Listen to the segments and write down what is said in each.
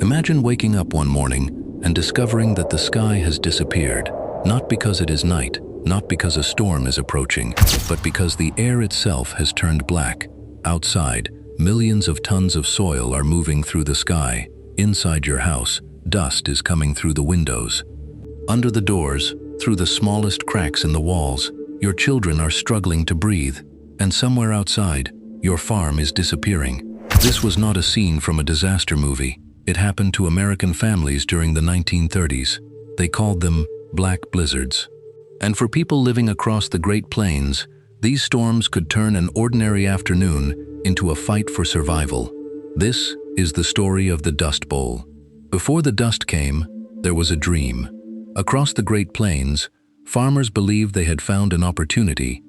Imagine waking up one morning and discovering that the sky has disappeared, not because it is night, not because a storm is approaching, but because the air itself has turned black. Outside, millions of tons of soil are moving through the sky. Inside your house, dust is coming through the windows. Under the doors, through the smallest cracks in the walls, your children are struggling to breathe. And somewhere outside, your farm is disappearing. This was not a scene from a disaster movie. It happened to American families during the 1930s. They called them black blizzards. And for people living across the Great Plains, these storms could turn an ordinary afternoon into a fight for survival. This is the story of the Dust Bowl. Before the dust came, there was a dream. Across the Great Plains, farmers believed they had found an opportunity.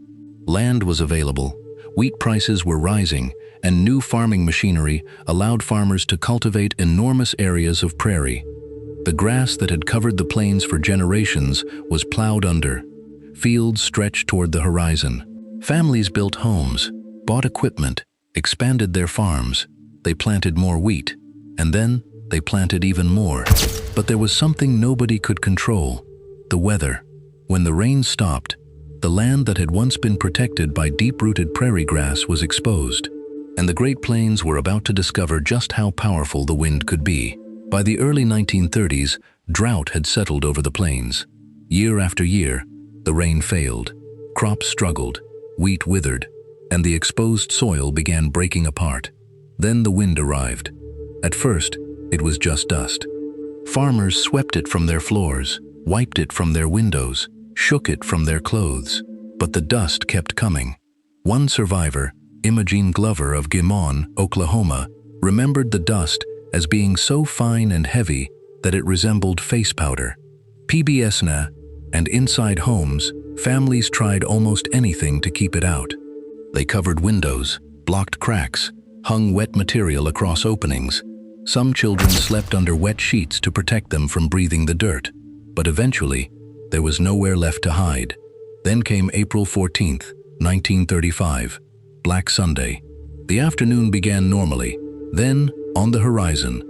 Land was available, wheat prices were rising, and new farming machinery allowed farmers to cultivate enormous areas of prairie. The grass that had covered the plains for generations was plowed under. Fields stretched toward the horizon. Families built homes, bought equipment, expanded their farms. They planted more wheat, and then they planted even more. But there was something nobody could control: the weather. When the rain stopped, the land that had once been protected by deep-rooted prairie grass was exposed, and the Great Plains were about to discover just how powerful the wind could be. By the early 1930s, drought had settled over the plains. Year after year, the rain failed, crops struggled, wheat withered, and the exposed soil began breaking apart. Then the wind arrived. At first, it was just dust. Farmers swept it from their floors, wiped it from their windows, shook it from their clothes. But the dust kept coming. One survivor, Imogene Glover of Guimon, Oklahoma, remembered the dust as being so fine and heavy that it resembled face powder. PBSNA, and inside homes, families tried almost anything to keep it out. They covered windows, blocked cracks, hung wet material across openings. Some children slept under wet sheets to protect them from breathing the dirt. But eventually, there was nowhere left to hide. Then came April 14th, 1935, Black Sunday. The afternoon began normally. Then, on the horizon,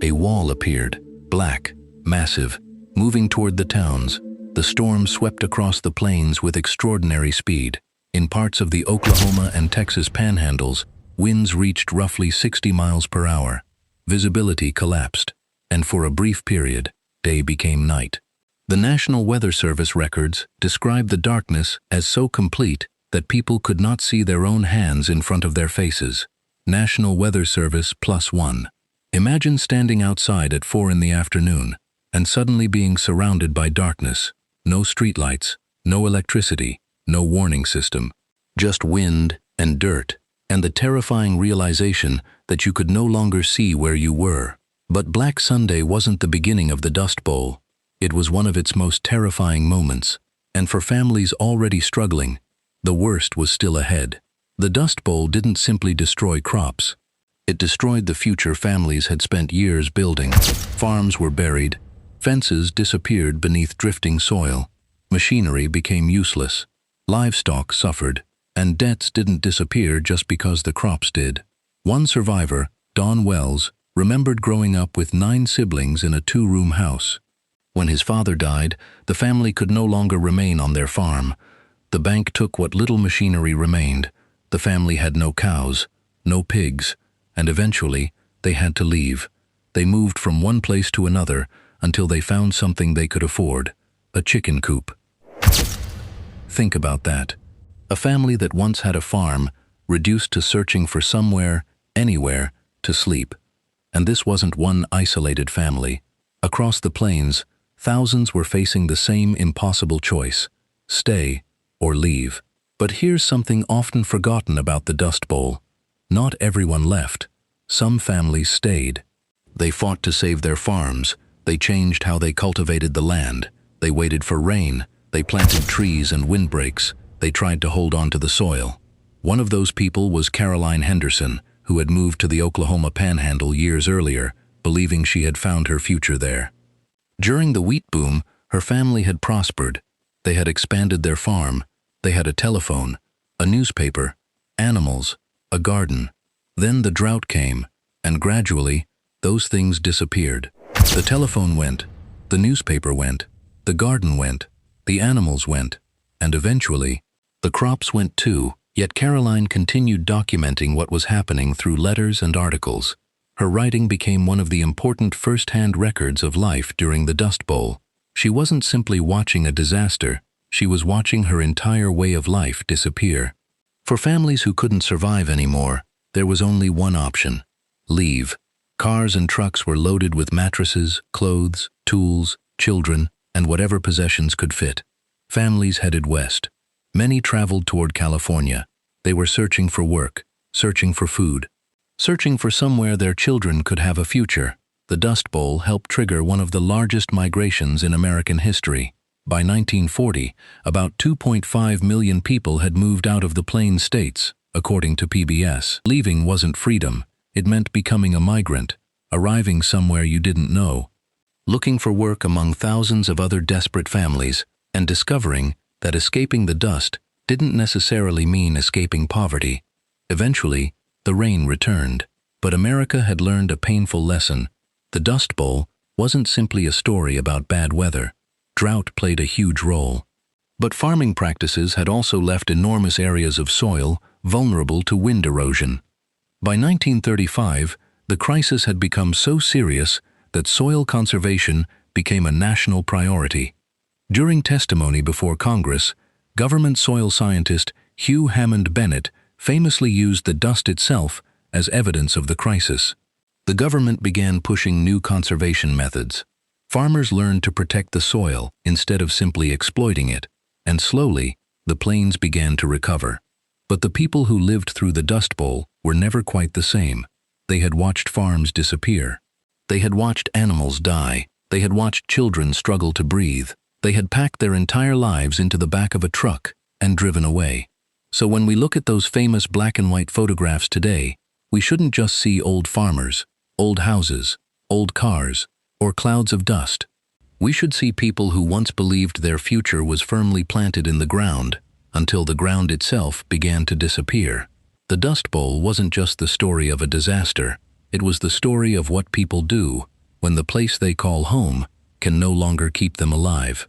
a wall appeared, black, massive, moving toward the towns. The storm swept across the plains with extraordinary speed. In parts of the Oklahoma and Texas panhandles, winds reached roughly 60 miles per hour. Visibility collapsed, and for a brief period, day became night. The National Weather Service records describe the darkness as so complete that people could not see their own hands in front of their faces. National Weather Service +1. Imagine standing outside at 4 in the afternoon and suddenly being surrounded by darkness. No streetlights, no electricity, no warning system. Just wind and dirt, and the terrifying realization that you could no longer see where you were. But Black Sunday wasn't the beginning of the Dust Bowl. It was one of its most terrifying moments. And for families already struggling, the worst was still ahead. The Dust Bowl didn't simply destroy crops. It destroyed the future families had spent years building. Farms were buried, fences disappeared beneath drifting soil, machinery became useless, livestock suffered, and debts didn't disappear just because the crops did. One survivor, Don Wells, remembered growing up with 9 siblings in a 2-room house. When his father died, the family could no longer remain on their farm. The bank took what little machinery remained. The family had no cows, no pigs, and eventually they had to leave. They moved from one place to another until they found something they could afford: a chicken coop. Think about that. A family that once had a farm, reduced to searching for somewhere, anywhere, to sleep. And this wasn't one isolated family. Across the plains, thousands were facing the same impossible choice: stay or leave. But here's something often forgotten about the Dust Bowl. Not everyone left. Some families stayed. They fought to save their farms. They changed how they cultivated the land. They waited for rain. They planted trees and windbreaks. They tried to hold on to the soil. One of those people was Caroline Henderson, who had moved to the Oklahoma Panhandle years earlier, believing she had found her future there. During the wheat boom, her family had prospered. They had expanded their farm. They had a telephone, a newspaper, animals, a garden. Then the drought came, and gradually, those things disappeared. The telephone went, the newspaper went, the garden went, the animals went, and eventually, the crops went too. Yet Caroline continued documenting what was happening through letters and articles. Her writing became one of the important first-hand records of life during the Dust Bowl. She wasn't simply watching a disaster, she was watching her entire way of life disappear. For families who couldn't survive anymore, there was only one option: leave. Cars and trucks were loaded with mattresses, clothes, tools, children, and whatever possessions could fit. Families headed west. Many traveled toward California. They were searching for work, searching for food, searching for somewhere their children could have a future. The Dust Bowl helped trigger one of the largest migrations in American history. By 1940, about 2.5 million people had moved out of the Plain States, according to PBS. Leaving wasn't freedom. It meant becoming a migrant, arriving somewhere you didn't know, looking for work among thousands of other desperate families, and discovering that escaping the dust didn't necessarily mean escaping poverty. Eventually, the rain returned, but America had learned a painful lesson. The Dust Bowl wasn't simply a story about bad weather. Drought played a huge role. But farming practices had also left enormous areas of soil vulnerable to wind erosion. By 1935, the crisis had become so serious that soil conservation became a national priority. During testimony before Congress, government soil scientist Hugh Hammond Bennett famously used the dust itself as evidence of the crisis. The government began pushing new conservation methods. Farmers learned to protect the soil instead of simply exploiting it, and slowly, the plains began to recover. But the people who lived through the Dust Bowl were never quite the same. They had watched farms disappear. They had watched animals die. They had watched children struggle to breathe. They had packed their entire lives into the back of a truck and driven away. So when we look at those famous black and white photographs today, we shouldn't just see old farmers, old houses, old cars, or clouds of dust. We should see people who once believed their future was firmly planted in the ground, until the ground itself began to disappear. The Dust Bowl wasn't just the story of a disaster, it was the story of what people do when the place they call home can no longer keep them alive.